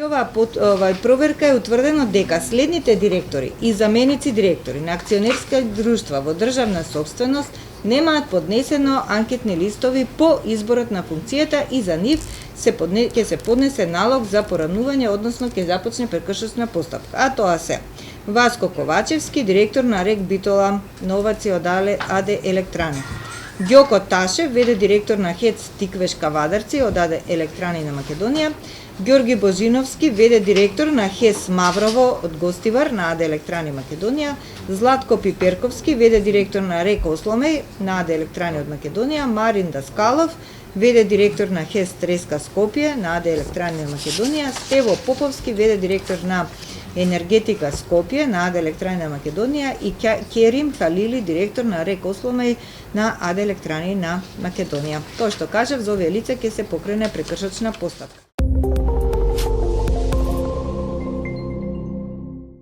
При оваа проверка е утврдено дека следните директори и заменици директори на акционерски друштва во државна сопственост немаат поднесено анкетни листови по изборот на функцијата и за нив ќе се поднесе налог за поранување, односно ќе започне прекршочна постапка. А тоа се Васко Ковачевски, директор на РЕК Битола Новаци од АД Електрани. Ѓоко Ташев, веде директор на ХЕЦ Тиквеш Кавадарци од АД Електрани на Македонија. Ѓорги Божиновски, веде директор на ХЕС Маврово од Гостивар на АД Електрани Македонија. Златко Пиперковски, веде директор на РЕК Осломеј на АД Електрани од Македонија. Марин Даскалов, веде директор на ХЕС Треска Скопје на АД Електрани на Македонија. Стево Поповски, веде директор на Енергетика Скопје на АД Електрани на Македонија и Керим Халили, директор на РЕК Осломеј на АД Електрани на Македонија. Тоа што кажав, за овие лица ќе се покрене прекршочна постапка.